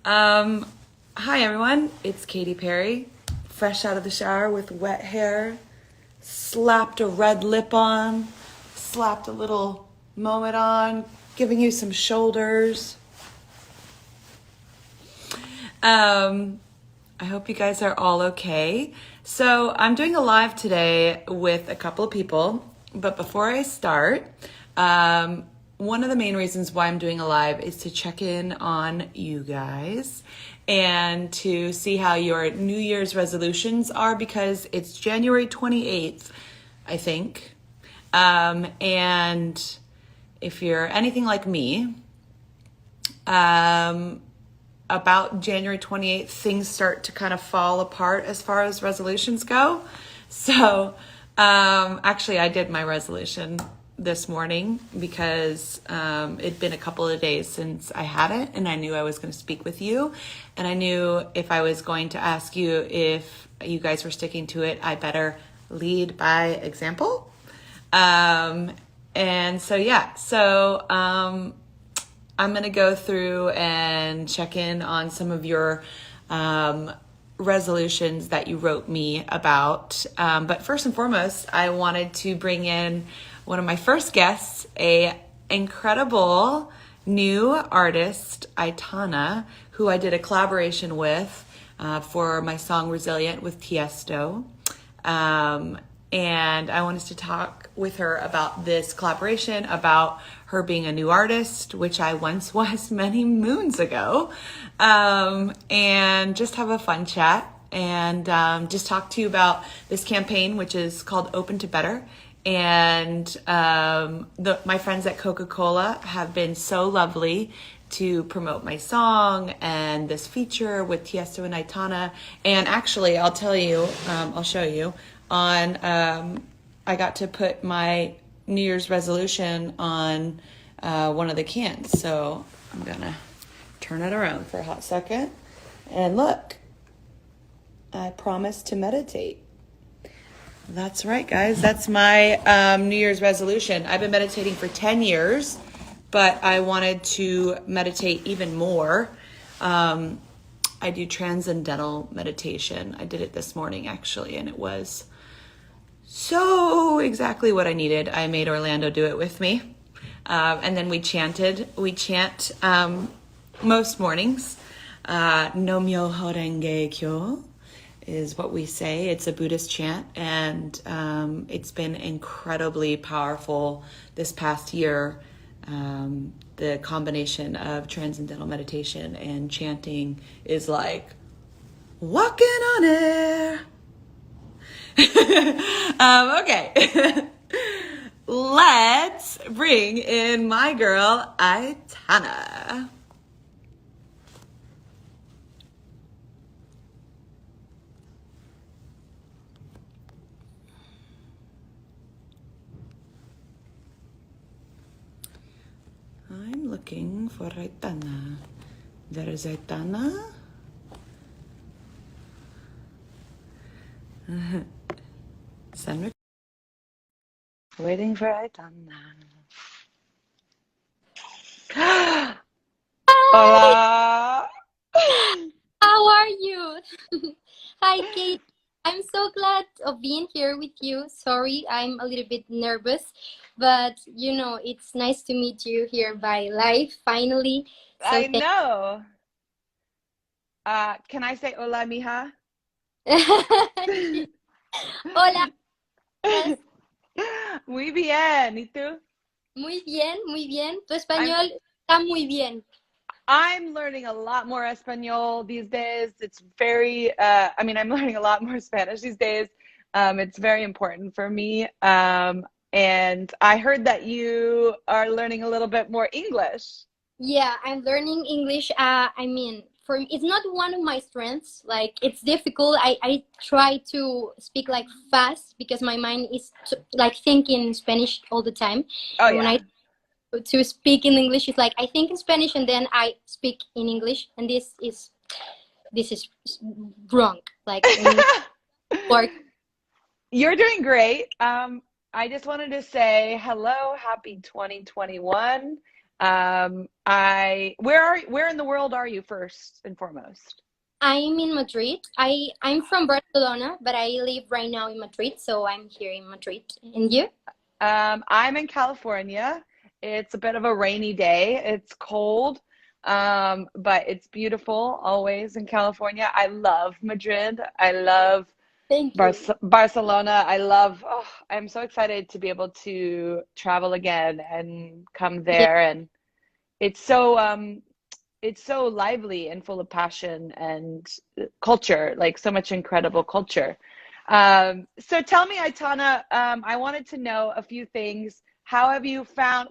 Um, Hi everyone, it's Katy Perry, fresh out of the shower with wet hair, slapped a red lip on, slapped a little moment on, giving you some shoulders. Um, I hope you guys are all okay. So I'm doing a live today with a couple of people, but before I start, one of the main reasons why I'm doing a live is to check in on you guys and to see how your New Year's resolutions are because it's January 28th, I think. And if you're anything like me, um, about January 28th, things start to kind of fall apart as far as resolutions go. So, actually, I did my resolution this morning because it'd been a couple of days since I had it, and I knew I was going to speak with you. And I knew if I was going to ask you if you guys were sticking to it, I better lead by example. And so, yeah, I'm going to go through and check in on some of your resolutions that you wrote me about. But first and foremost, I wanted to bring in one of my first guests, a incredible new artist, AITANA, who I did a collaboration with for my song Resilient with Tiesto. And I wanted to talk with her about this collaboration, about her being a new artist, which I once was many moons ago, and just have a fun chat and just talk to you about this campaign, which is called Open to Better. And my friends at Coca-Cola have been so lovely to promote my song and this feature with Tiesto and AITANA. And actually, I'll tell you, I'll show you, I got to put my New Year's resolution on one of the cans. So I'm gonna turn it around for a hot second. And look, I promise to meditate. That's right, guys. That's my New Year's resolution. I've been meditating for 10 years, but I wanted to meditate even more. I do transcendental meditation. I did it this morning, actually, and it was so exactly what I needed. I made Orlando do it with me. And then we chanted. We chant most mornings. No myo horenge kyo is what we say. It's a Buddhist chant, and it's been incredibly powerful this past year. The combination of transcendental meditation and chanting is like walking on air. Okay. Let's bring in my girl, AITANA. I'm looking for AITANA. There is AITANA. Send waiting for AITANA. Hola. How are you? Hi, Kate. I'm so glad of being here with you. Sorry, I'm a little bit nervous, but it's nice to meet you here by live finally. So I know. Can I say hola, mija? Hola. Yes. Muy bien. ¿Y tú? Muy bien, muy bien. Tu español está muy bien. I'm learning a lot more Espanol these days. It's very, I'm learning a lot more Spanish these days. It's very important for me. And I heard that you are learning a little bit more English. Yeah, I'm learning English. For me, it's not one of my strengths. Like, it's difficult. I try to speak like fast because my mind is like thinking in Spanish all the time. Oh, And yeah. when I to speak in English, it's like I think in Spanish and then I speak in English, and this is wrong. Like, work. You're doing great. I just wanted to say hello, happy 2021. Where in the world are you first and foremost? I'm in Madrid. I'm from Barcelona, but I live right now in Madrid, so I'm here in Madrid. And you? I'm in California. It's a bit of a rainy day. It's cold, but it's beautiful always in California. I love Madrid. I love Thank you. Barcelona. Oh, I'm so excited to be able to travel again and come Yeah, there. And it's it's so lively and full of passion and culture, like so much incredible culture. So tell me, Aitana, I wanted to know a few things. How have you found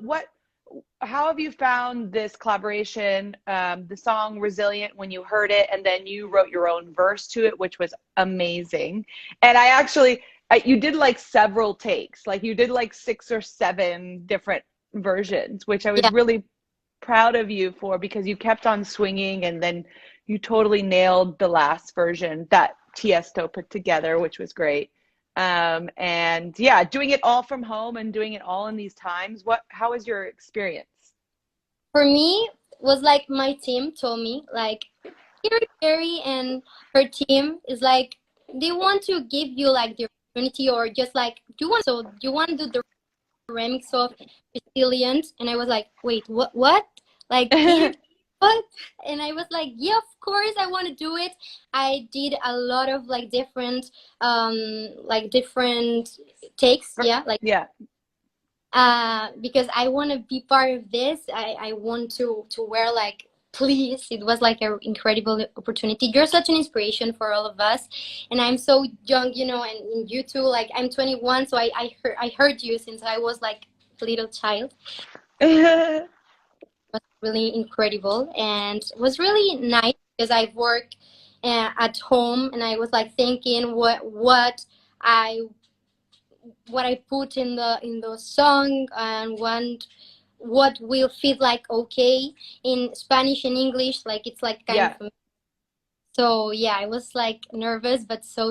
this collaboration, the song Resilient, when you heard it, and then you wrote your own verse to it, which was amazing. And you did like several takes, like you did like 6 or 7 different versions, which I was yeah, really proud of you for, because you kept on swinging and then you totally nailed the last version that Tiesto put together, which was great. And yeah, doing it all from home and doing it all in these times. How was your experience? for me, was like my team told me, like, here, Carrie and her team is like, they want to give you like the opportunity, or just like, do you want to do the remix of Resilient? And I was like, wait, what? Like, can you, what? And I was like, yeah, of course I want to do it. I did a lot of like different takes, yeah, like, Yeah. because I want to be part of this. I want to wear like, please, it was like an incredible opportunity. You're such an inspiration for all of us, and I'm so young, and you too. Like, I'm 21, so I heard you since I was like a little child. It was really incredible, and it was really nice because I work at home, and I was like thinking I what I put in the song, and what will fit like okay in Spanish and English. Like, it's like kind Yeah. of, so yeah, I was like nervous, but so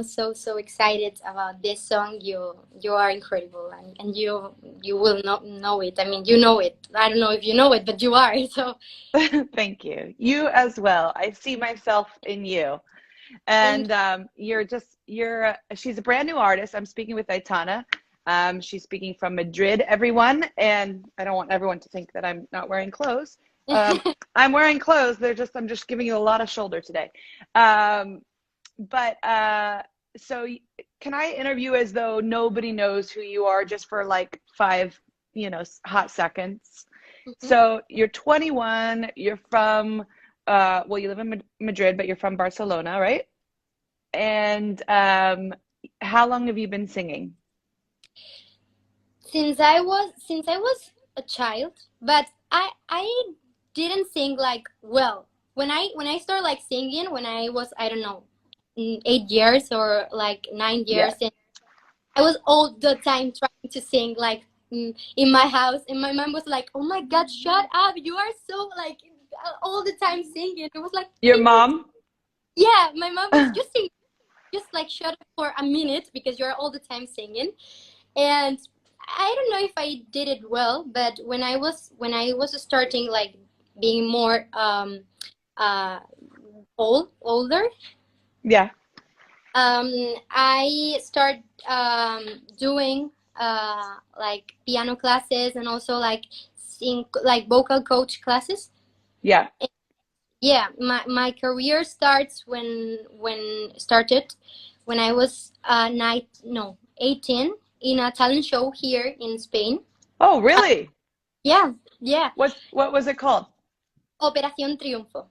excited about this song. You are incredible, and you will not know it. I mean, you know it. I don't know if you know it, but you are. So Thank you. You as well. I see myself in you. thank And she's a brand new artist. I'm speaking with Aitana. She's speaking from Madrid, everyone. And I don't want everyone to think that I'm not wearing clothes. you. I'm wearing clothes. I'm just giving you a lot of shoulder today. But so can I interview as though nobody knows who you are, just for like 5, hot seconds? Mhm. So you're 21. You're from, well, you live in Madrid, but you're from Barcelona, right? And how long have you been singing? Since I was a child, but I didn't sing like well. When I started like singing, when I was, I don't know, 8 years or like 9 years, Yeah. and I was all the time trying to sing like, in my house, and my mom was like, "Oh my God, shut up! You are so like all the time singing." It was like, Your mom? yeah, my mom was just sing, just like shut up for a minute because you're all the time singing. And I don't know if I did it well, but when I was starting like being more uh older, Yeah. I start doing like piano classes, and also like sing like vocal coach classes. Yeah. Yeah, my career starts when I was 18 in a talent show here in Spain. Oh, Uh, really? yeah, yeah, What was it called? Operación Triunfo.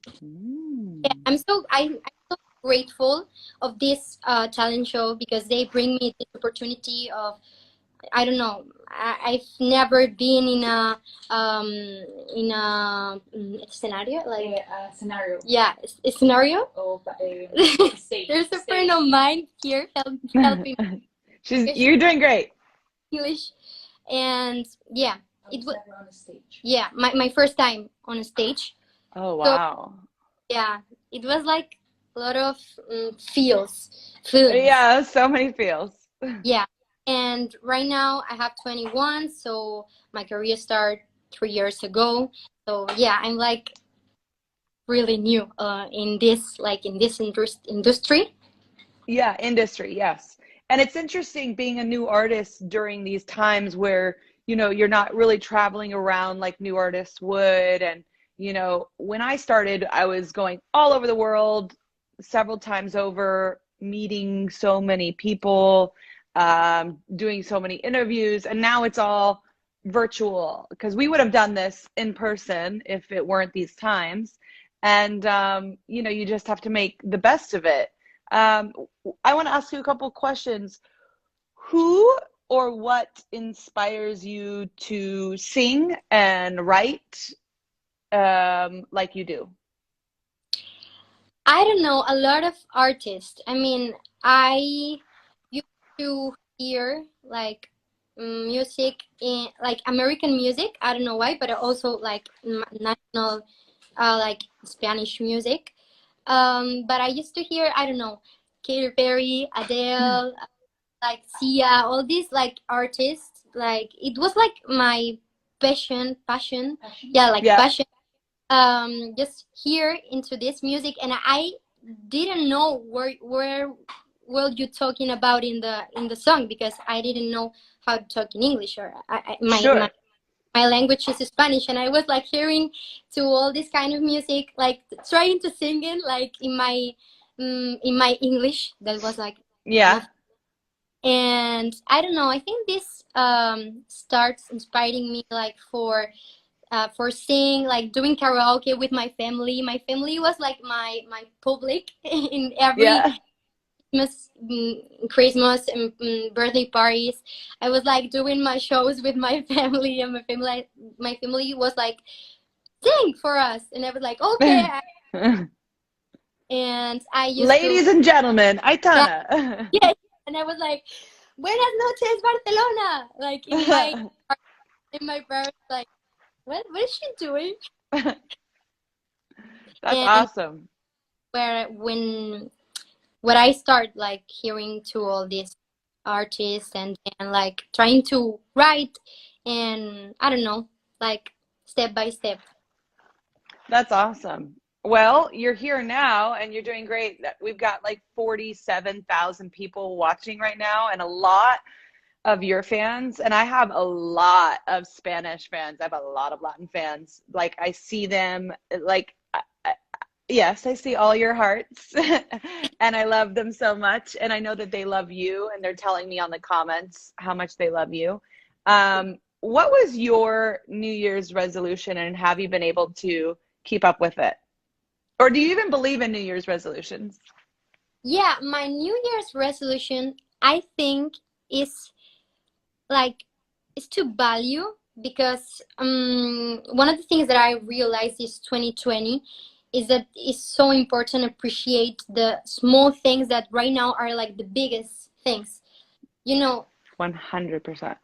Yeah, Mm. I'm so grateful of this talent show because they bring me this opportunity of, I don't know. I've never been in a scenario like, Scenario. yeah, a scenario. Oh, stage. There's a Stage. friend of mine here helping me You're doing great. English, and yeah, I was never on a stage. yeah, my first time on a stage. Oh, So wow. yeah, it was like a lot of feelings. Yeah, so many feels. Yeah, and right now I have 21, so my career start 3 years ago. So yeah, I'm like really new in this industry. Yeah, industry, yes. And it's interesting being a new artist during these times where, you're not really traveling around like new artists would. And, when I started, I was going all over the world several times over, meeting so many people, doing so many interviews. And now it's all virtual because we would have done this in person if it weren't these times. And, you just have to make the best of it. I want to ask you a couple questions. Who or what inspires you to sing and write like you do? I don't know, a lot of artists. I mean, I used to hear like music in like American music. I don't know why, but I also like national, like Spanish music. But I used to hear, I don't know, Katy Perry, Adele, like Sia, all these like artists. Like it was like my passion. Yeah, like Yeah. passion. Just hear into this music, and I didn't know where were you talking about in the song, because I didn't know how to talk in English, or Sure. my language is Spanish, and I was like hearing to all this kind of music, like trying to sing it like in my English. That was like Yeah. and I don't know. I think this starts inspiring me like for singing, like doing karaoke with my family. My family was like my public in every Yeah. Christmas and birthday parties. I was like doing my shows with my family, and my family was like, sing for us, and I was like, okay. And I used to, Ladies and gentlemen, yeah, AITANA. yeah, and I was like, buenas noches Barcelona, like in my parents like, what is she doing? That's And awesome. when I start like hearing to all these artists and like trying to write, and I don't know, like step by step. That's awesome. Well, you're here now and you're doing great. We've got like 47,000 people watching right now, and a lot of your fans. And I have a lot of Spanish fans. I have a lot of Latin fans. Like I see them like, yes, I see all your hearts and I love them so much. And I know that they love you, and they're telling me on the comments how much they love you. What was your New Year's resolution, and have you been able to keep up with it? Or do you even believe in New Year's resolutions? Yeah, my New Year's resolution, I think, is like is to value, because one of the things that I realized is 2020 is that it's so important to appreciate the small things that right now are like the biggest things. You know, 100%.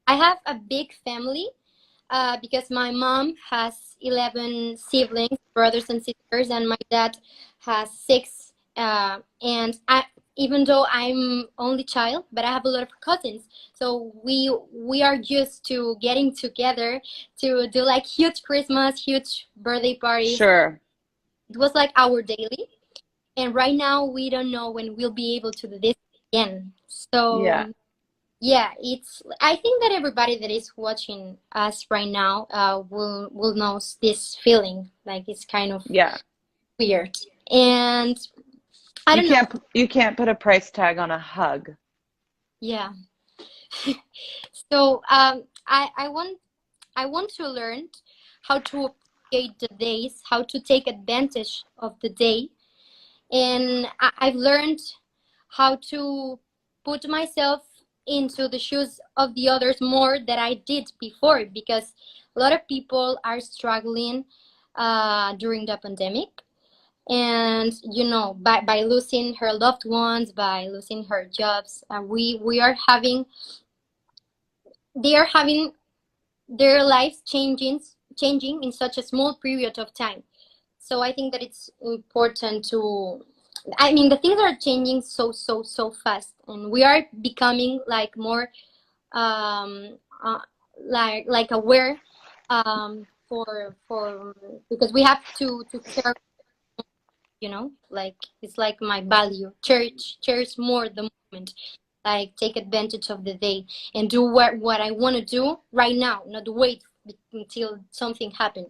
I have a big family because my mom has 11 siblings, brothers and sisters, and my dad has six. And even though I'm only child, but I have a lot of cousins. So we are used to getting together to do like huge Christmas, huge birthday parties. Sure. It was like our daily. And right now we don't know when we'll be able to do this again. Yeah. So yeah, I think that everybody that is watching us right now will know this feeling. Like it's kind of Yeah. weird. And I don't know. You can't put a price tag on a hug. Yeah. So I want to learn how to appreciate the days, how to take advantage of the day, and I've learned how to put myself into the shoes of the others more than I did before, because a lot of people are struggling during the pandemic, and you know, by losing her loved ones, by losing her jobs, we are having they are having their lives changing in such a small period of time. So I think that it's important to, I mean, the things are changing so fast, and we are becoming like more um, like aware for because we have to care, you know, like it's like my value. Cherish more the moment. Like take advantage of the day and do what I want to do right now, not wait until something happens.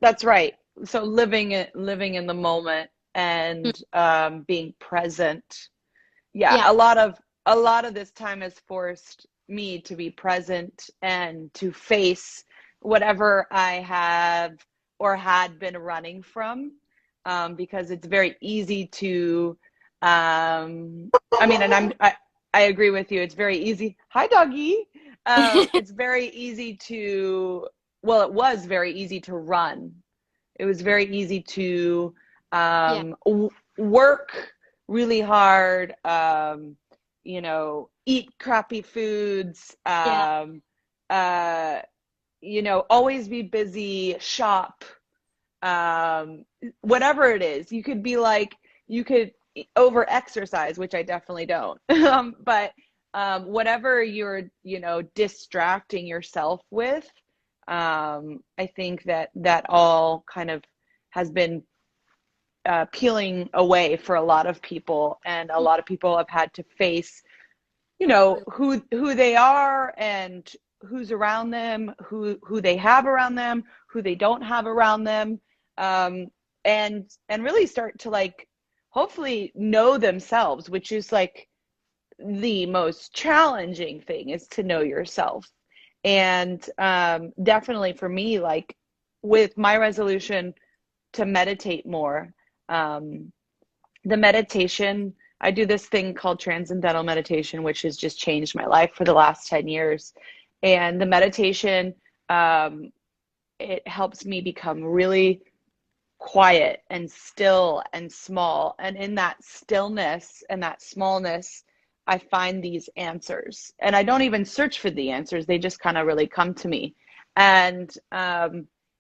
That's right. So living in the moment and being present. Yeah, Yeah, a lot of this time has forced me to be present and to face whatever I have or had been running from, because it's very easy to, I mean, I agree with you. It's very easy. Hi, doggy. It's very easy to, well, it was very easy to run. It was very easy to yeah, work really hard, you know, eat crappy foods, yeah, uh, you know, always be busy, shop, whatever it is. You could be like, you could over exercise, which I definitely don't. But whatever you're, you know, distracting yourself with, I think that that all kind of has been peeling away for a lot of people, and a lot of people have had to face, you know, who they are and who's around them, who they have around them, who they don't have around them, um, and really start to like hopefully know themselves, which is like the most challenging thing, is to know yourself. And definitely for me, like with my resolution to meditate more, um, the meditation, I do this thing called transcendental meditation, which has just changed my life for the last 10 years. And the meditation, um, it helps me become really quiet and still and small. And in that stillness and that smallness, I find these answers. And I don't even search for the answers, they just kind of really come to me. And,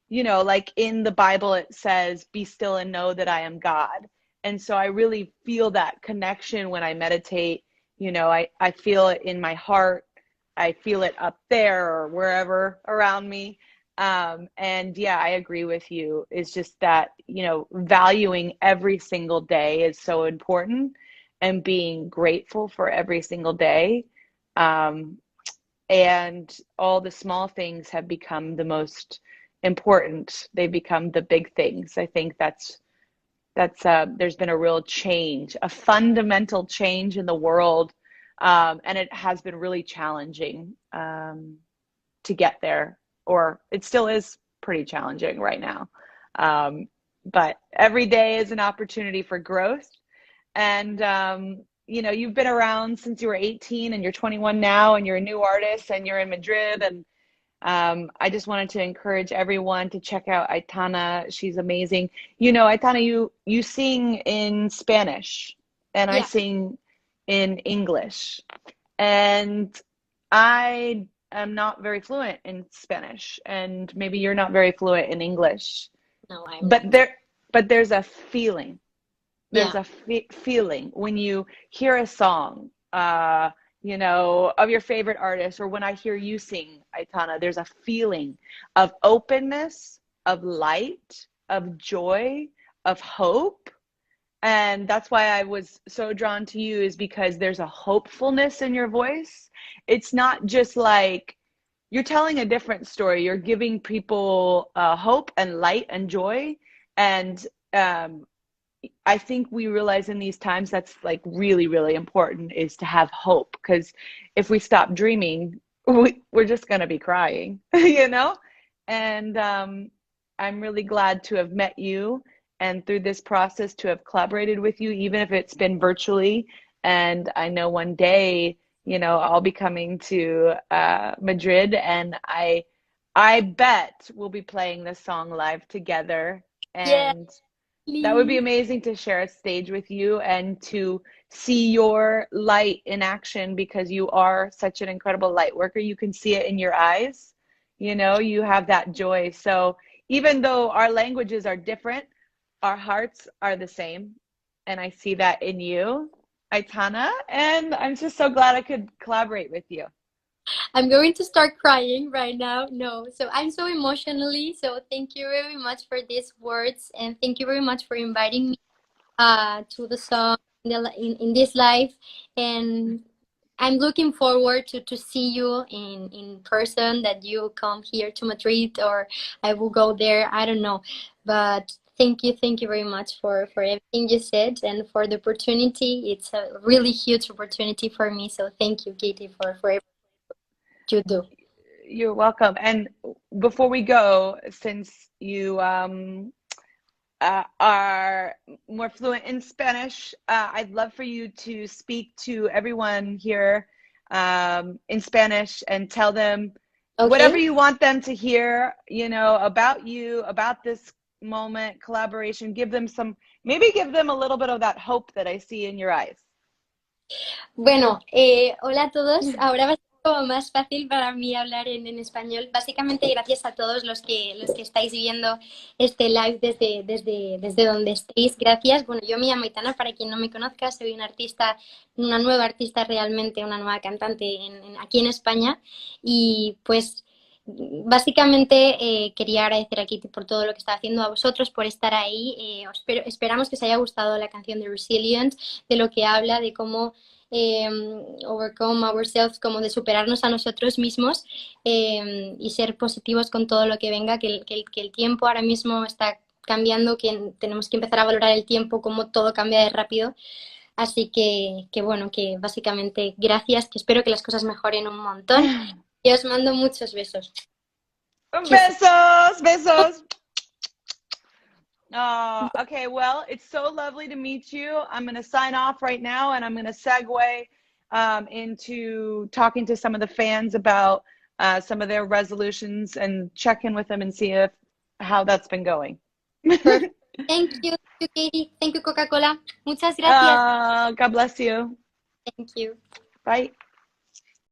you know, like in the Bible, it says, be still and know that I am God. And so I really feel that connection when I meditate. You know, I feel it in my heart. I feel it up there or wherever around me. And yeah, I agree with you. It's just that, you know, valuing every single day is so important, and being grateful for every single day. Um, and all the small things have become the most important. They become the big things. I think there's been a real change, a fundamental change in the world. And it has been really challenging, to get there, or it still is pretty challenging right now. But every day is an opportunity for growth. And, you know, you've been around since you were 18 and you're 21 now, and you're a new artist and you're in Madrid. And I just wanted to encourage everyone to check out AITANA. She's amazing. You know, AITANA, you sing in Spanish and I yeah. sing in English. And I am not very fluent in Spanish, and maybe you're not very fluent in English. No, I'm But not. there's a feeling. There's Yeah, a feeling when you hear a song, you know, of your favorite artist, or when I hear you sing, AITANA, there's a feeling of openness, of light, of joy, of hope. And that's why I was so drawn to you, is because there's a hopefulness in your voice. It's not just like you're telling a different story. You're giving people hope and light and joy. And um, I think we realize in these times that's like really, really important, is to have hope. Because if we stop dreaming, we're just going to be crying, you know? And I'm really glad to have met you, and through this process to have collaborated with you, even if it's been virtually. And I know one day, you know, I'll be coming to Madrid, and I bet we'll be playing this song live together. yeah, And that would be please. amazing to share a stage with you and to see your light in action, because you are such an incredible light worker. You can see it in your eyes. You know, you have that joy. So even though our languages are different, our hearts are the same. And I see that in you, AITANA. And I'm just so glad I could collaborate with you. I'm going to start crying right now. No, so I'm so emotionally. So thank you very much for these words, and thank you very much for inviting me to the song in this live. And I'm looking forward to see you in person, that you come here to Madrid, or I will go there. I don't know. But thank you very much for everything you said and for the opportunity. It's a really huge opportunity for me. So thank you, Katy, for everything you do. You're welcome. And before we go, since you are more fluent in Spanish, I'd love for you to speak to everyone here in Spanish and tell them whatever Okay. you want them to hear, you know, about you, about this moment, collaboration. Give them some, maybe give them a little bit of that hope that I see in your eyes. Bueno, hola a todos. Ahora va a ser como más fácil para mí hablar en español. Básicamente, gracias a todos los que estáis viendo este live desde donde estéis. Gracias. Bueno, yo me llamo AITANA, para quien no me conozca. Soy una artista, una nueva artista realmente, una nueva cantante aquí en España. Y pues básicamente quería agradecer a Katy por todo lo que está haciendo, a vosotros por estar ahí. Esperamos que os haya gustado la canción de Resilient, de lo que habla, de cómo overcome ourselves, como de superarnos a nosotros mismos, y ser positivos con todo lo que venga, que el tiempo ahora mismo está cambiando, que tenemos que empezar a valorar el tiempo, como todo cambia de rápido. Así que bueno, que básicamente gracias, que espero que las cosas mejoren un montón, y os mando muchos besos. Besos, besos. Okay, well, it's so lovely to meet you. I'm going to sign off right now, and I'm going to segue into talking to some of the fans about some of their resolutions and check in with them and see how that's been going. Perfect. Thank you, Katy. Thank you, Coca-Cola. Muchas gracias. God bless you. Thank you. Bye.